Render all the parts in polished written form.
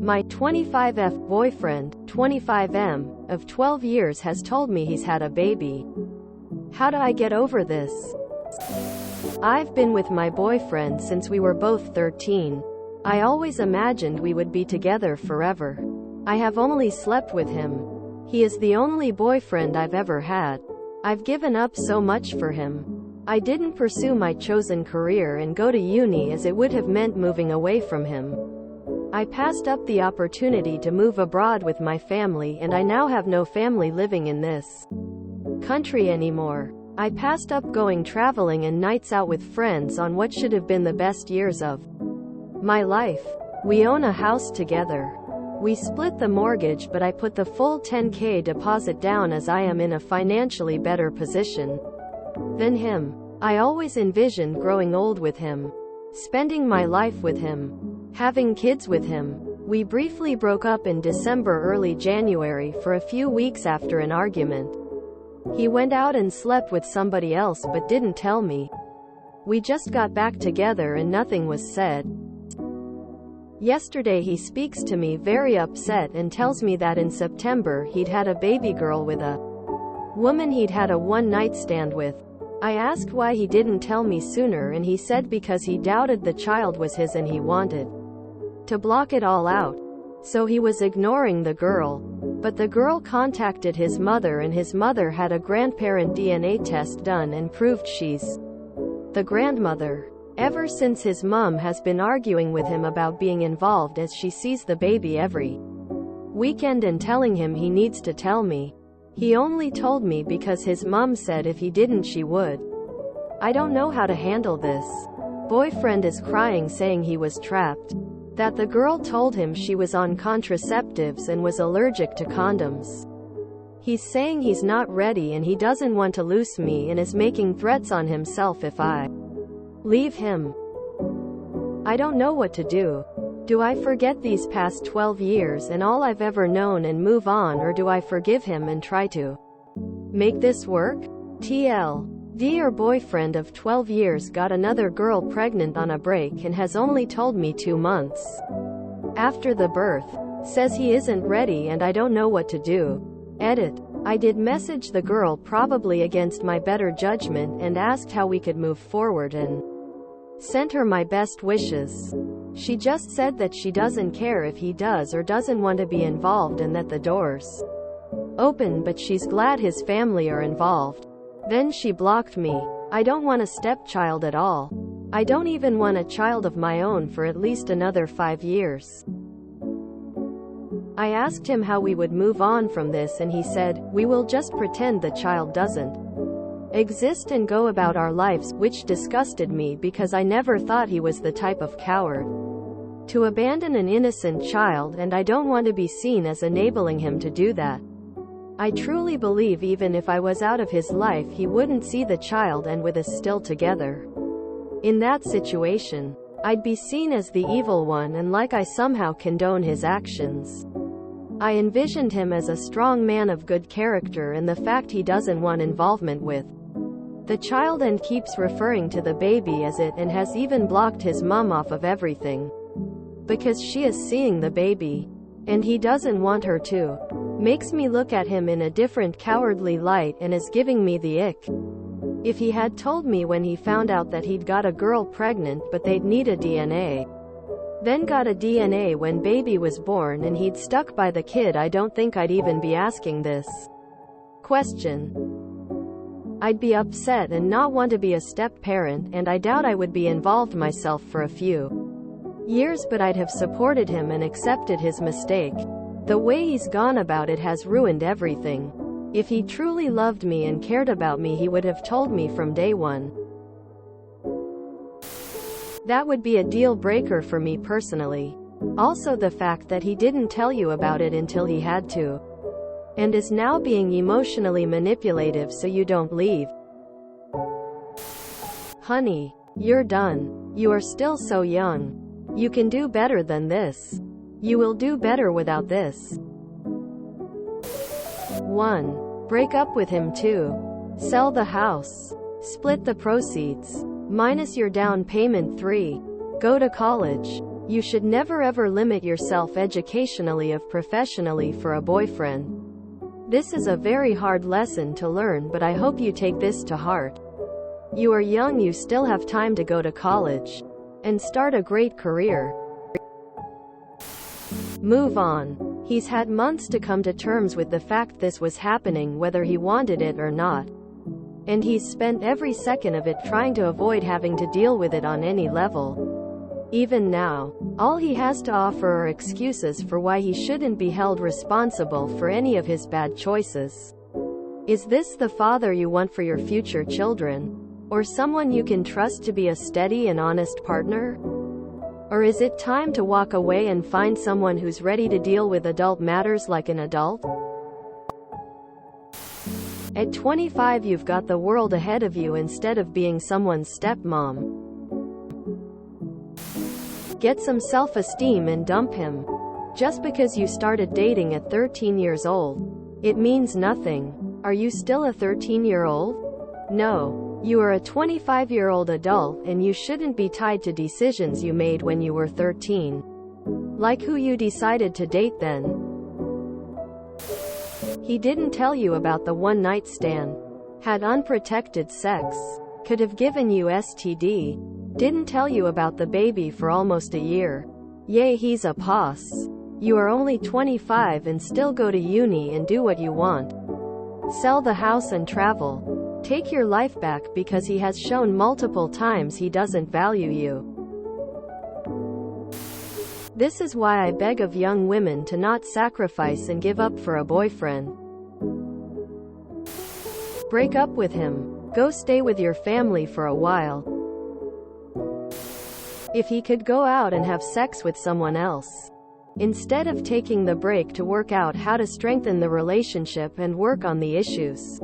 My 25F boyfriend, 25M, of 12 years has told me he's had a baby. How do I get over this? I've been with my boyfriend since we were both 13. I always imagined we would be together forever. I have only slept with him. He is the only boyfriend I've ever had. I've given up so much for him. I didn't pursue my chosen career and go to uni as it would have meant moving away from him. I passed up the opportunity to move abroad with my family, and I now have no family living in this country anymore. I passed up going traveling and nights out with friends on what should have been the best years of my life. We own a house together. We split the mortgage, but I put the full $10,000 deposit down as I am in a financially better position than him. I always envisioned growing old with him, spending my life with him, having kids with him. We briefly broke up in December, early January, for a few weeks after an argument. He went out and slept with somebody else but didn't tell me. We just got back together and nothing was said. Yesterday he speaks to me very upset and tells me that in September he'd had a baby girl with a woman he'd had a one-night stand with. I asked why he didn't tell me sooner, and he said because he doubted the child was his and he wanted to block it all out. So he was ignoring the girl. But the girl contacted his mother, and his mother had a grandparent DNA test done and proved she's the grandmother. Ever since, his mom has been arguing with him about being involved as she sees the baby every weekend and telling him he needs to tell me. He only told me because his mom said if he didn't she would. I don't know how to handle this. Boyfriend is crying, saying he was trapped. That the girl told him she was on contraceptives and was allergic to condoms. He's saying he's not ready and he doesn't want to lose me, and is making threats on himself if I leave him. I don't know what to do. Do I forget these past 12 years and all I've ever known and move on, or do I forgive him and try to make this work? TL. Dear boyfriend of 12 years got another girl pregnant on a break and has only told me 2 months after the birth. Says he isn't ready and I don't know what to do. Edit. I did message the girl, probably against my better judgment, and asked how we could move forward and sent her my best wishes. She just said that she doesn't care if he does or doesn't want to be involved and that the door's open, but she's glad his family are involved. Then she blocked me. I don't want a stepchild at all. I don't even want a child of my own for at least another 5 years. I asked him how we would move on from this, and he said, we will just pretend the child doesn't exist and go about our lives, which disgusted me because I never thought he was the type of coward to abandon an innocent child, and I don't want to be seen as enabling him to do that. I truly believe even if I was out of his life he wouldn't see the child, and with us still together in that situation, I'd be seen as the evil one and like I somehow condone his actions. I envisioned him as a strong man of good character, and the fact he doesn't want involvement with the child and keeps referring to the baby as it, and has even blocked his mom off of everything because she is seeing the baby and he doesn't want her to, makes me look at him in a different cowardly light and is giving me the ick. If he had told me when he found out that he'd got a girl pregnant but they'd need a DNA, then got a DNA when baby was born, and he'd stuck by the kid, I don't think I'd even be asking this question. I'd be upset and not want to be a step-parent, and I doubt I would be involved myself for a few years, but I'd have supported him and accepted his mistake. The way he's gone about it has ruined everything. If he truly loved me and cared about me, he would have told me from day one. That would be a deal breaker for me personally. Also, the fact that he didn't tell you about it until he had to, and is now being emotionally manipulative so you don't leave. Honey, you're done. You are still so young. You can do better than this. You will do better without this. 1. Break up with him. 2. Sell the house. Split the proceeds. Minus your down payment. 3. Go to college. You should never ever limit yourself educationally or professionally for a boyfriend. This is a very hard lesson to learn, but I hope you take this to heart. You are young, you still have time to go to college and start a great career. Move on. He's had months to come to terms with the fact this was happening whether he wanted it or not. And he's spent every second of it trying to avoid having to deal with it on any level. Even now, all he has to offer are excuses for why he shouldn't be held responsible for any of his bad choices. Is this the father you want for your future children? Or someone you can trust to be a steady and honest partner? Or is it time to walk away and find someone who's ready to deal with adult matters like an adult? At 25, you've got the world ahead of you instead of being someone's stepmom. Get some self-esteem and dump him. Just because you started dating at 13 years old, it means nothing. Are you still a 13-year-old? No. You are a 25-year-old adult, and you shouldn't be tied to decisions you made when you were 13. Like who you decided to date then. He didn't tell you about the one-night stand. Had unprotected sex. Could have given you STD. Didn't tell you about the baby for almost a year. Yay, he's a boss. You are only 25 and still go to uni and do what you want. Sell the house and travel. Take your life back because he has shown multiple times he doesn't value you. This is why I beg of young women to not sacrifice and give up for a boyfriend. Break up with him. Go stay with your family for a while. If he could go out and have sex with someone else, instead of taking the break to work out how to strengthen the relationship and work on the issues,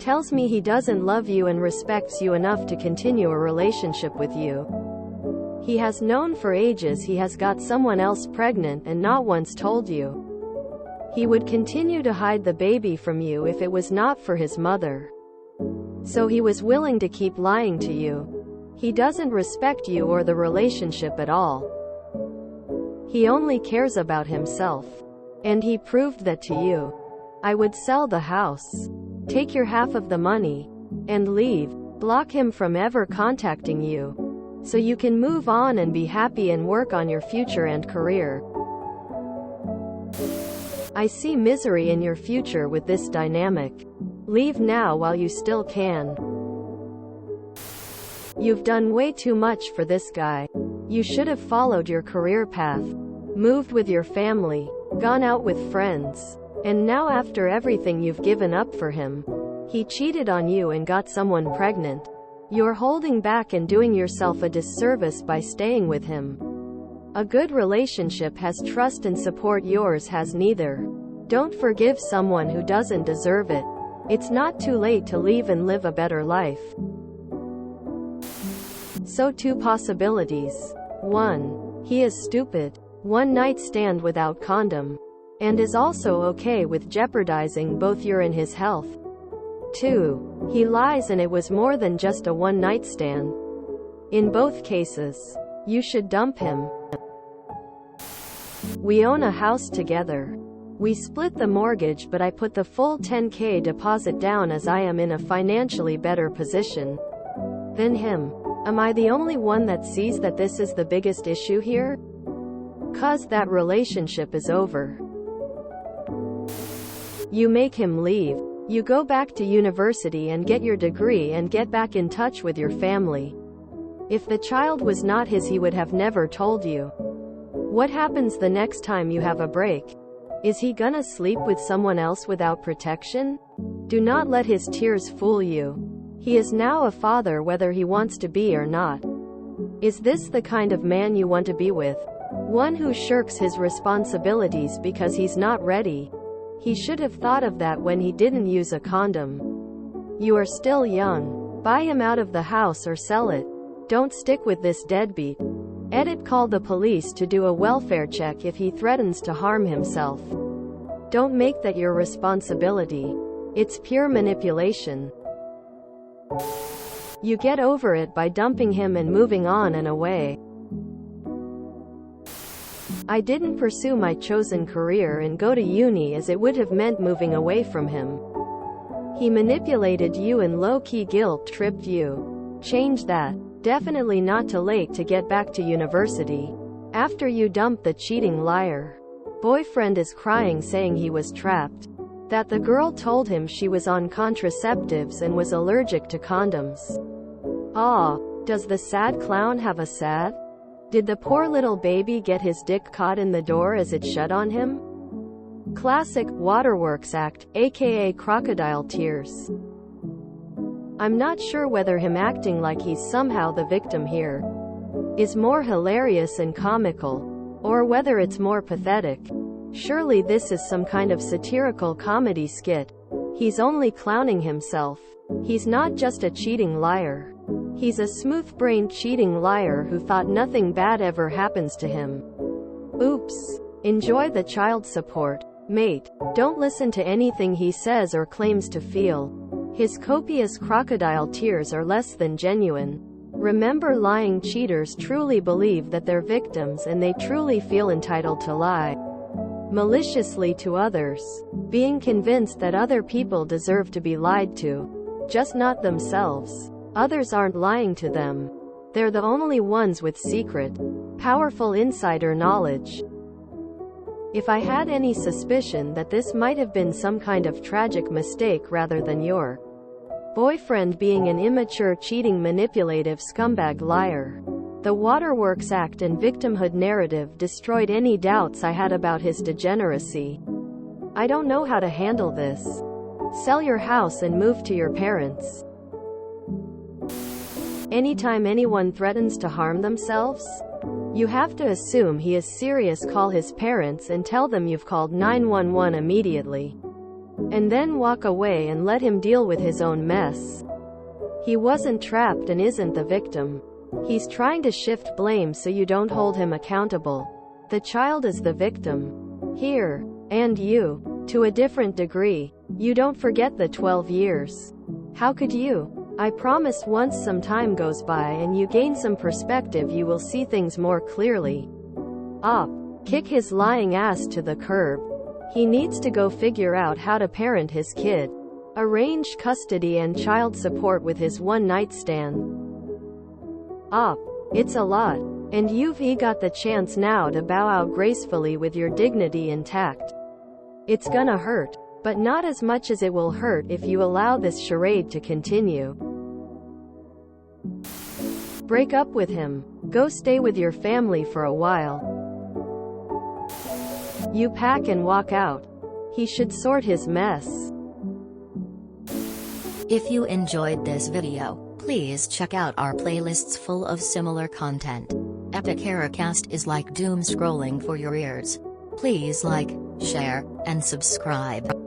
tells me he doesn't love you and respects you enough to continue a relationship with you. He has known for ages he has got someone else pregnant and not once told you. He would continue to hide the baby from you if it was not for his mother. So he was willing to keep lying to you. He doesn't respect you or the relationship at all. He only cares about himself. And he proved that to you. I would sell the house. Take your half of the money. And leave. Block him from ever contacting you. So you can move on and be happy and work on your future and career. I see misery in your future with this dynamic. Leave now while you still can. You've done way too much for this guy. You should have followed your career path, moved with your family, gone out with friends. And now after everything you've given up for him, he cheated on you and got someone pregnant. You're holding back and doing yourself a disservice by staying with him. A good relationship has trust and support, yours has neither. Don't forgive someone who doesn't deserve it. It's not too late to leave and live a better life. So 2 possibilities. 1. He is stupid. One night stand without condom. And is also okay with jeopardizing both your and his health. 2. He lies and it was more than just a one night stand. In both cases, you should dump him. We own a house together. We split the mortgage, but I put the full $10,000 deposit down as I am in a financially better position than him. Am I the only one that sees that this is the biggest issue here? 'Cause that relationship is over. You make him leave. You go back to university and get your degree and get back in touch with your family. If the child was not his, he would have never told you. What happens the next time you have a break? Is he gonna sleep with someone else without protection? Do not let his tears fool you. He is now a father whether he wants to be or not. Is this the kind of man you want to be with? One who shirks his responsibilities because he's not ready? He should have thought of that when he didn't use a condom. You are still young. Buy him out of the house or sell it. Don't stick with this deadbeat. Call the police to do a welfare check if he threatens to harm himself. Don't make that your responsibility. It's pure manipulation. You get over it by dumping him and moving on and away. I didn't pursue my chosen career and go to uni as it would have meant moving away from him. He manipulated you and low-key guilt-tripped you. Change that. Definitely not too late to get back to university. After you dump the cheating liar. Boyfriend is crying saying he was trapped. That the girl told him she was on contraceptives and was allergic to condoms. Ah, does the sad clown have a sad? Did the poor little baby get his dick caught in the door as it shut on him? Classic waterworks act, aka crocodile tears. I'm not sure whether him acting like he's somehow the victim here is more hilarious and comical, or whether it's more pathetic. Surely this is some kind of satirical comedy skit. He's only clowning himself. He's not just a cheating liar. He's a smooth-brained cheating liar who thought nothing bad ever happens to him. Oops. Enjoy the child support. Mate, don't listen to anything he says or claims to feel. His copious crocodile tears are less than genuine. Remember, lying cheaters truly believe that they're victims and they truly feel entitled to lie maliciously to others, being convinced that other people deserve to be lied to, just not themselves. Others aren't lying to them. They're the only ones with secret, powerful insider knowledge. If I had any suspicion that this might have been some kind of tragic mistake rather than your boyfriend being an immature, cheating, manipulative scumbag liar, the Waterworks Act and victimhood narrative destroyed any doubts I had about his degeneracy. I don't know how to handle this. Sell your house and move to your parents. Anytime anyone threatens to harm themselves, you have to assume he is serious. Call his parents and tell them you've called 911 immediately. And then walk away and let him deal with his own mess. He wasn't trapped and isn't the victim. He's trying to shift blame so you don't hold him accountable. The child is the victim here, and you, to a different degree. You don't forget the 12 years. How could you? I promise once some time goes by and you gain some perspective, you will see things more clearly. Op. Kick his lying ass to the curb. He needs to go figure out how to parent his kid. Arrange custody and child support with his one-night stand. Op. It's a lot. And you've got the chance now to bow out gracefully with your dignity intact. It's gonna hurt, but not as much as it will hurt if you allow this charade to continue. Break up with him. Go stay with your family for a while. You pack and walk out. He should sort his mess. If you enjoyed this video, please check out our playlists full of similar content. Epic Haircast is like doom scrolling for your ears. Please like, share, and subscribe.